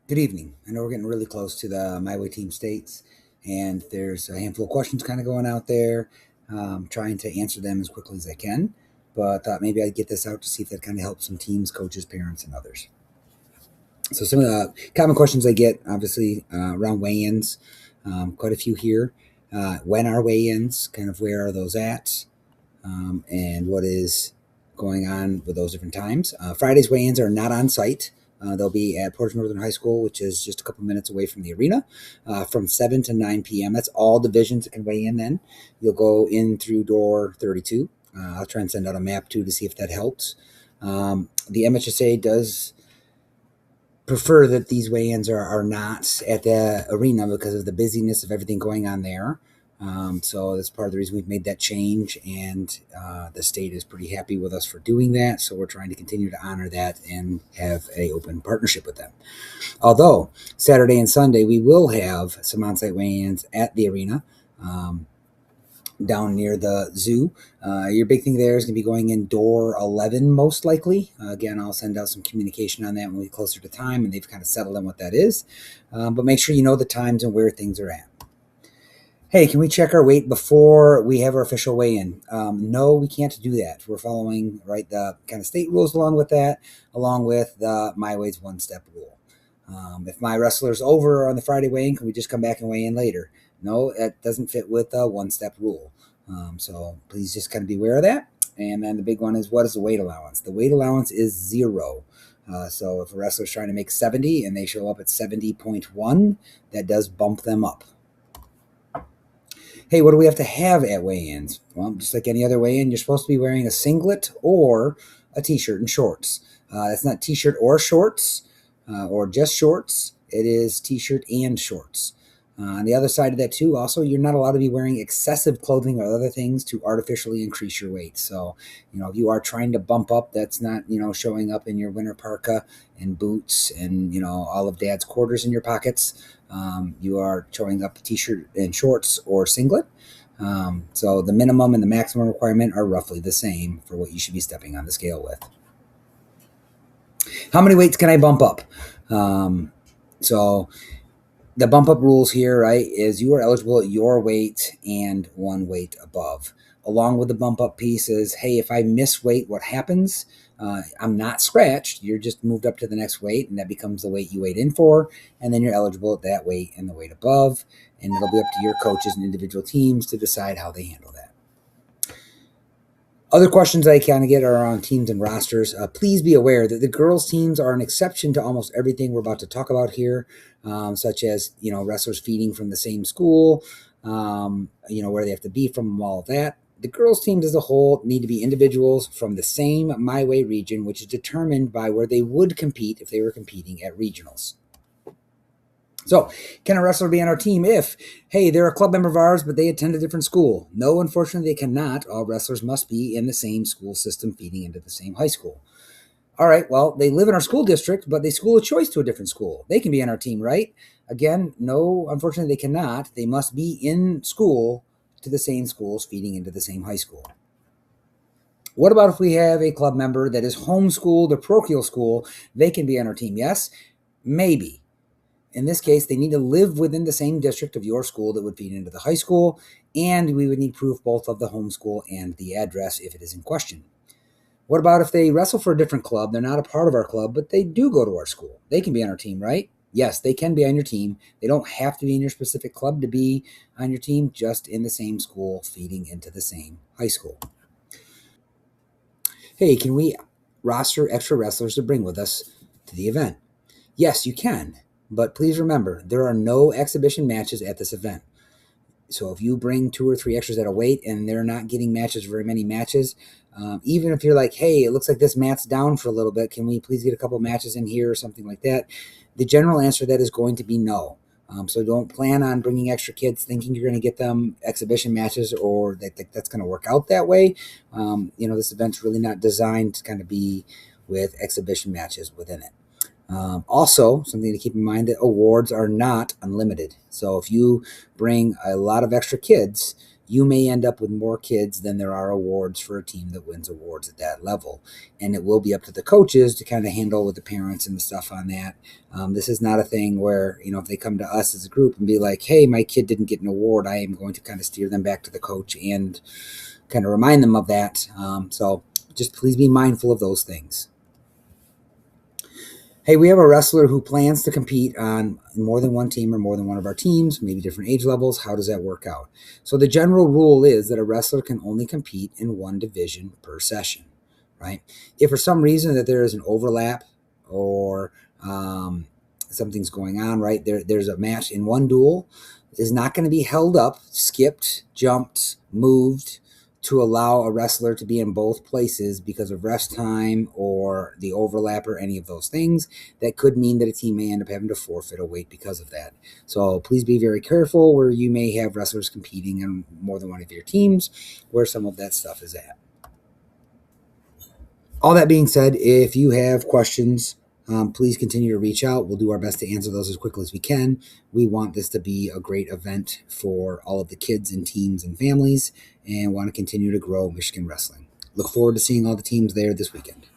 Good evening. I know we're getting really close to the MyWay team states, and there's a handful of questions kind of going out there, trying to answer them as quickly as I can. But thought maybe I'd get this out to see if that kind of helps some teams, coaches, parents, and others. So some of the common questions I get, obviously, around weigh-ins, quite a few here. When are weigh-ins? Kind of where are those at? And what is going on with those different times. Friday's weigh-ins are not on site. They'll be at Portage Northern High School, which is just a couple minutes away from the arena, from 7 to 9 p.m. That's all divisions that can weigh in then. You'll go in through door 32. I'll try and send out a map too to see if that helps. The MHSA does prefer that these weigh-ins are not at the arena because of the busyness of everything going on there. So that's part of the reason we've made that change, and the state is pretty happy with us for doing that. So we're trying to continue to honor that and have a open partnership with them. Although Saturday and Sunday we will have some on-site weigh-ins at the arena. Down near the zoo. Your big thing there is going to be going in door 11, most likely. Again, I'll send out some communication on that when we get closer to time and they've kind of settled on what that is. But make sure you know the times and where things are at. Hey, can we check our weight before we have our official weigh-in? No, we can't do that. We're following the kind of state rules along with that, along with the MyWay's one-step rule. If my wrestler's over on the Friday weigh-in, can we just come back and weigh in later? No, that doesn't fit with the one-step rule. So please just kind of be aware of that. And then the big one is, what is the weight allowance? The weight allowance is 0. So if a wrestler's trying to make 70 and they show up at 70.1, that does bump them up. Hey, what do we have to have at weigh-ins? Well, just like any other weigh-in, you're supposed to be wearing a singlet or a t-shirt and shorts. That's not t-shirt or shorts, or just shorts. It is t-shirt and shorts. On the other side of that too, also, you're not allowed to be wearing excessive clothing or other things to artificially increase your weight. So, if you are trying to bump up, that's not, showing up in your winter parka and boots and, all of dad's quarters in your pockets. You are showing up a t-shirt and shorts or singlet. So the minimum and the maximum requirement are roughly the same for what you should be stepping on the scale with. How many weights can I bump up? So the bump up rules here, right, is you are eligible at your weight and one weight above. Along with the bump up piece is, hey, if I miss weight, what happens? I'm not scratched. You're just moved up to the next weight, and that becomes the weight you weighed in for. And then you're eligible at that weight and the weight above. And it'll be up to your coaches and individual teams to decide how they handle that. Other questions I kind of get are around teams and rosters. Please be aware that the girls' teams are an exception to almost everything we're about to talk about here, such as wrestlers feeding from the same school, where they have to be from, all of that. The girls' teams as a whole need to be individuals from the same MyWay region, which is determined by where they would compete if they were competing at regionals. So, can a wrestler be on our team if, hey, they're a club member of ours, but they attend a different school? No, unfortunately, they cannot. All wrestlers must be in the same school system feeding into the same high school. All right, well, they live in our school district, but they school a choice to a different school. They can be on our team, right? Again, no, unfortunately, they cannot. They must be in school to the same schools feeding into the same high school. What about if we have a club member that is homeschooled or parochial school? They can be on our team, yes? Maybe. In this case, they need to live within the same district of your school that would feed into the high school, and we would need proof both of the homeschool and the address if it is in question. What about if they wrestle for a different club? They're not a part of our club, but they do go to our school. They can be on our team, right? Yes, they can be on your team. They don't have to be in your specific club to be on your team, just in the same school, feeding into the same high school. Hey, can we roster extra wrestlers to bring with us to the event? Yes, you can. But please remember, there are no exhibition matches at this event. So if you bring 2 or 3 extras at a weight and they're not getting matches, very many matches, even if you're like, hey, it looks like this mat's down for a little bit, can we please get a couple matches in here or something like that? The general answer to that is going to be no. So don't plan on bringing extra kids thinking you're going to get them exhibition matches or that's going to work out that way. This event's really not designed to kind of be with exhibition matches within it. Also, something to keep in mind that awards are not unlimited. So if you bring a lot of extra kids, you may end up with more kids than there are awards for a team that wins awards at that level. And it will be up to the coaches to kind of handle with the parents and the stuff on that. This is not a thing where, if they come to us as a group and be like, hey, my kid didn't get an award, I am going to kind of steer them back to the coach and kind of remind them of that. So just please be mindful of those things. Hey, we have a wrestler who plans to compete on more than one team or more than one of our teams, maybe different age levels. How does that work out? So the general rule is that a wrestler can only compete in one division per session, right? If for some reason that there is an overlap or something's going on, right, there's a match in one duel, is not going to be held up, skipped, jumped, moved, to allow a wrestler to be in both places because of rest time or the overlap or any of those things. That could mean that a team may end up having to forfeit a weight because of that. So please be very careful where you may have wrestlers competing in more than one of your teams, where some of that stuff is at. All that being said, if you have questions, please continue to reach out. We'll do our best to answer those as quickly as we can. We want this to be a great event for all of the kids and teams and families, and want to continue to grow Michigan wrestling. Look forward to seeing all the teams there this weekend.